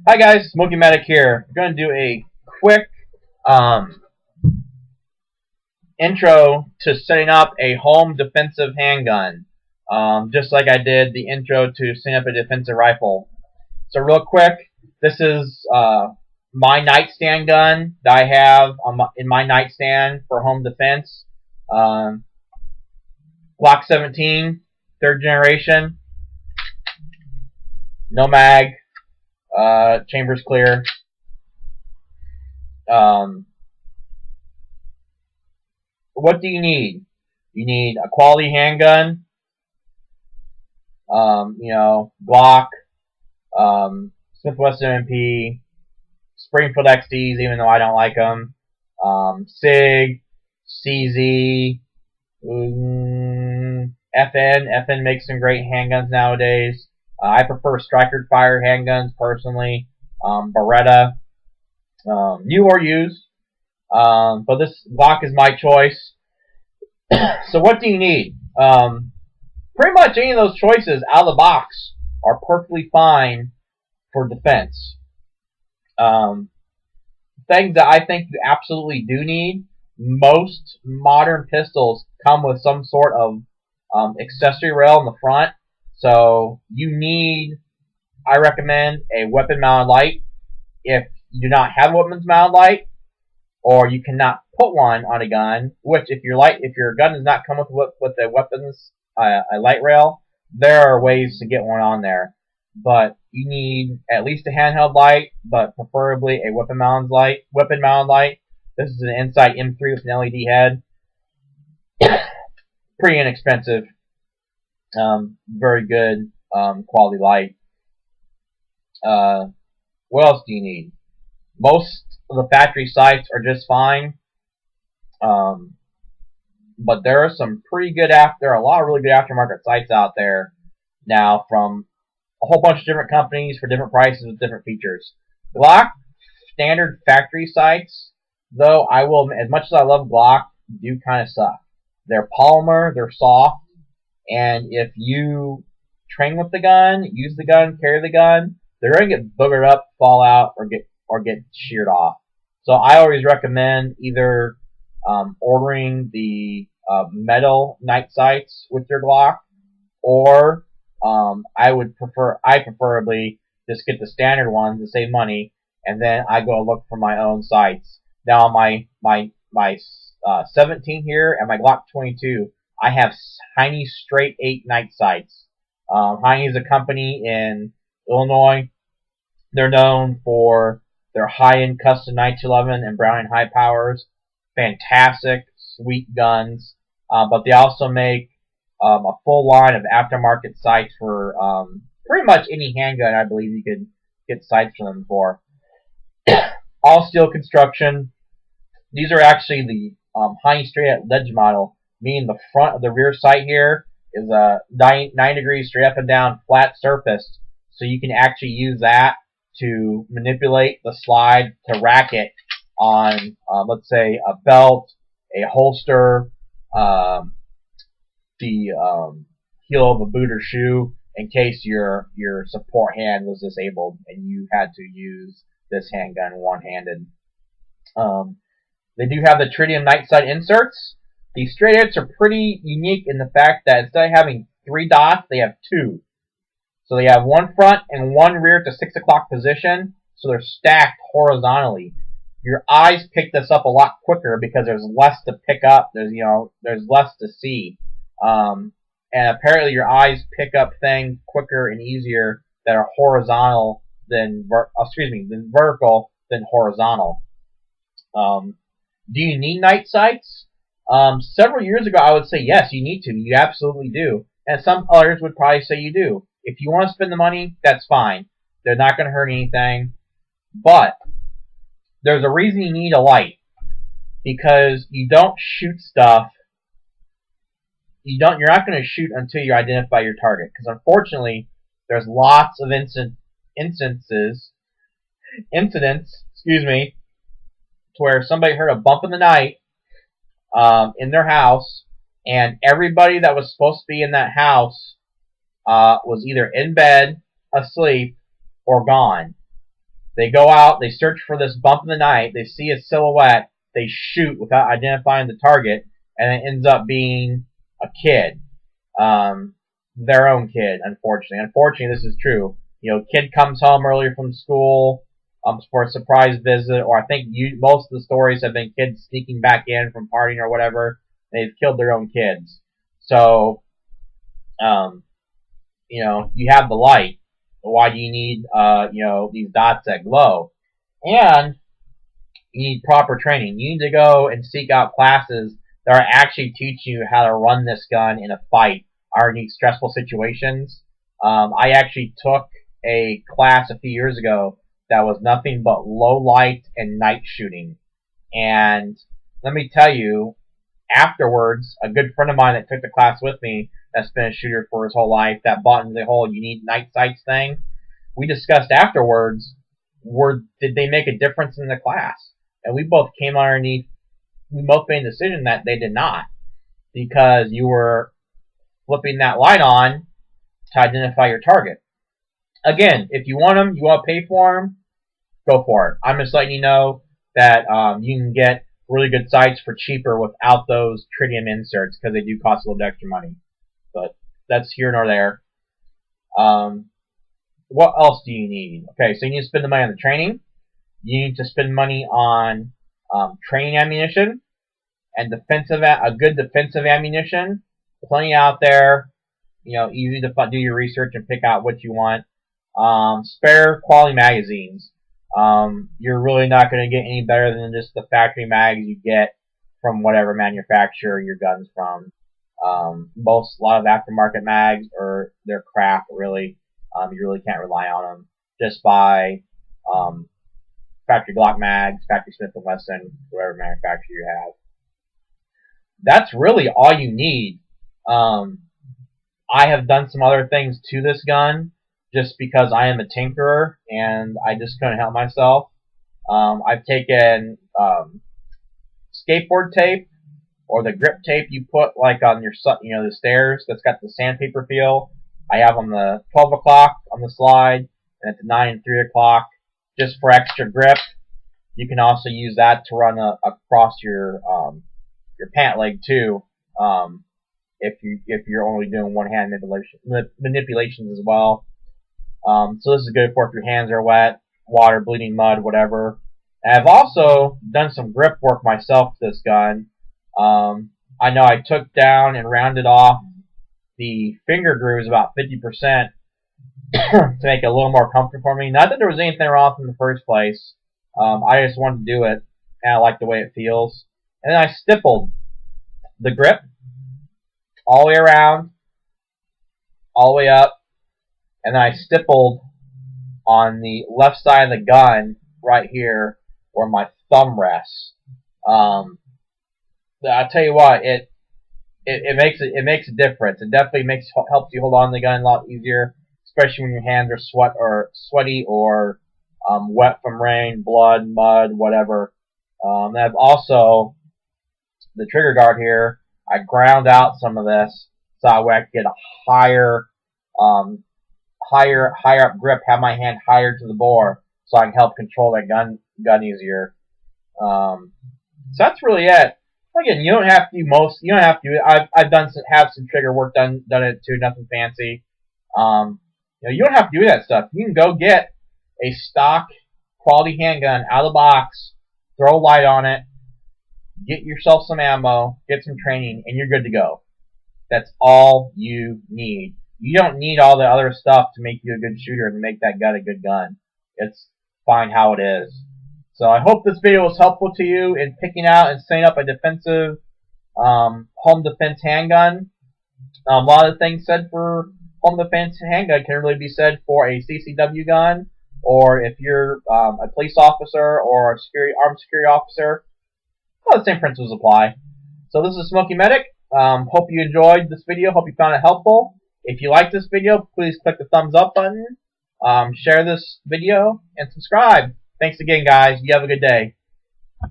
Hi guys, Smoky Medic here. We're going to do a quick um, intro to setting up a home defensive handgun, just like I did the intro to setting up a defensive rifle. So real quick, this is my nightstand gun that I have in my nightstand for home defense. Um, Glock 17, third generation, no mag, chamber's clear. Um, what do you need? You need a quality handgun, Glock, Smith Wesson MP, Springfield XDs, even though I don't like them, SIG, CZ, FN makes some great handguns nowadays. I prefer striker fire handguns personally. Beretta, new or used. But this Glock is my choice. So what do you need? Pretty much any of those choices out of the box are perfectly fine for defense. Um, Things that I think you absolutely do need. Most modern pistols come with some sort of accessory rail in the front. So you need, I recommend, a weapon mounted light. If you do not have a weapons mounted light, or you cannot put one on a gun, which if your gun does not come with a weapons a light rail, there are ways to get one on there. But you need at least a handheld light, but preferably a weapon mounted light. This is an Insight M3 with an LED head. Pretty inexpensive. Very good quality light. What else do you need? Most of the factory sights are just fine. But there are some pretty good there are a lot of really good aftermarket sights out there now from a whole bunch of different companies for different prices with different features. Glock standard factory sights, though, I will, as much as I love Glock, do kind of suck. They're polymer, they're soft, and if you train with the gun, use the gun, carry the gun, they're going to get boogered up, fall out, or get sheared off. So I always recommend either ordering the metal night sights with your Glock, or I preferably just get the standard ones to save money, and then I go look for my own sights. Now my 17 here and my Glock 22, I have Heine Straight 8 night sights. Heine is a company in Illinois. They're known for their high-end custom 1911 and Browning high powers. Fantastic, sweet guns. But they also make a full line of aftermarket sights for pretty much any handgun I believe you could get sights from them for. All steel construction. These are actually the Heine straight at ledge model, meaning the front of the rear sight here is a 9 degrees straight up and down flat surface, so you can actually use that to manipulate the slide to rack it on, let's say, a belt, a holster, the heel of a boot or shoe, in case your support hand was disabled and you had to use this handgun one-handed. They do have the tritium night sight inserts. These straight hits are pretty unique in the fact that instead of having 3 dots, they have 2. So they have one front and one rear to 6 o'clock position, so they're stacked horizontally. Your eyes pick this up a lot quicker because there's less to pick up. There's less to see. And apparently your eyes pick up things quicker and easier that are horizontal than vertical than horizontal. Do you need night sights? Several years ago, I would say yes, you need to. You absolutely do. And some others would probably say you do. If you want to spend the money, that's fine. They're not going to hurt anything. But there's a reason you need a light. Because you don't shoot stuff. You're not going to shoot until you identify your target. Because unfortunately, there's lots of incidents, to where somebody heard a bump in the night in their house, and everybody that was supposed to be in that house was either in bed, asleep, or gone. They go out, they search for this bump in the night, they see a silhouette, they shoot without identifying the target, and it ends up being a kid. Their own kid, unfortunately. Unfortunately, this is true. Kid comes home earlier from school for a surprise visit, or I think most of the stories have been kids sneaking back in from partying or whatever. They've killed their own kids. So, you have the light. Why do you need, these dots that glow? And you need proper training. You need to go and seek out classes that are actually teaching you how to run this gun in a fight underneath stressful situations. I actually took a class a few years ago that was nothing but low light and night shooting. And let me tell you, afterwards, a good friend of mine that took the class with me, that's been a shooter for his whole life, that bought into the whole you need night sights thing, we discussed afterwards, did they make a difference in the class? And we both came underneath, we both made a decision that they did not. Because you were flipping that light on to identify your target. Again, if you want them, you want to pay for them, go for it. I'm just letting you know that you can get really good sights for cheaper without those tritium inserts because they do cost a little extra money. But that's here nor there. What else do you need? Okay, so you need to spend the money on the training. You need to spend money on training ammunition and a good defensive ammunition. Plenty out there. Easy to do your research and pick out what you want. Spare quality magazines. You're really not going to get any better than just the factory mags you get from whatever manufacturer your gun's from. A lot of aftermarket mags they're crap, really. You really can't rely on them. Just buy factory Glock mags, factory Smith & Wesson, whatever manufacturer you have. That's really all you need. I have done some other things to this gun just because I am a tinkerer and I just couldn't help myself. I've taken skateboard tape or the grip tape you put like on your the stairs that's got the sandpaper feel. I have on the 12 o'clock on the slide and at the 9 and 3 o'clock just for extra grip. You can also use that to run across your pant leg too. If you're only doing one hand manipulations as well. So this is good for if your hands are wet, water, bleeding mud, whatever. And I've also done some grip work myself to this gun. I know I took down and rounded off the finger grooves about 50% to make it a little more comfortable for me. Not that there was anything wrong in the first place. I just wanted to do it, and I like the way it feels. And then I stippled the grip all the way around, all the way up, and then I stippled on the left side of the gun right here where my thumb rests. I'll tell you what, it makes a difference. It definitely helps you hold on to the gun a lot easier, especially when your hands are sweaty or wet from rain, blood, mud, whatever. I've also the trigger guard here. I ground out some of this so I could get a higher up grip, have my hand higher to the bore, so I can help control that gun easier. So that's really it. Again, you don't have to do most. You don't have to. I've have some trigger work done it too. Nothing fancy. You don't have to do that stuff. You can go get a stock quality handgun out of the box, throw a light on it, get yourself some ammo, get some training, and you're good to go. That's all you need. You don't need all the other stuff to make you a good shooter and to make that gun a good gun. It's fine how it is. So I hope this video was helpful to you in picking out and setting up a defensive home defense handgun. A lot of the things said for home defense handgun can really be said for a CCW gun, or if you're a police officer or a armed security officer. Well, the same principles apply. So this is Smoky Medic. Hope you enjoyed this video. Hope you found it helpful. If you like this video, please click the thumbs up button, share this video, and subscribe. Thanks again, guys. You have a good day.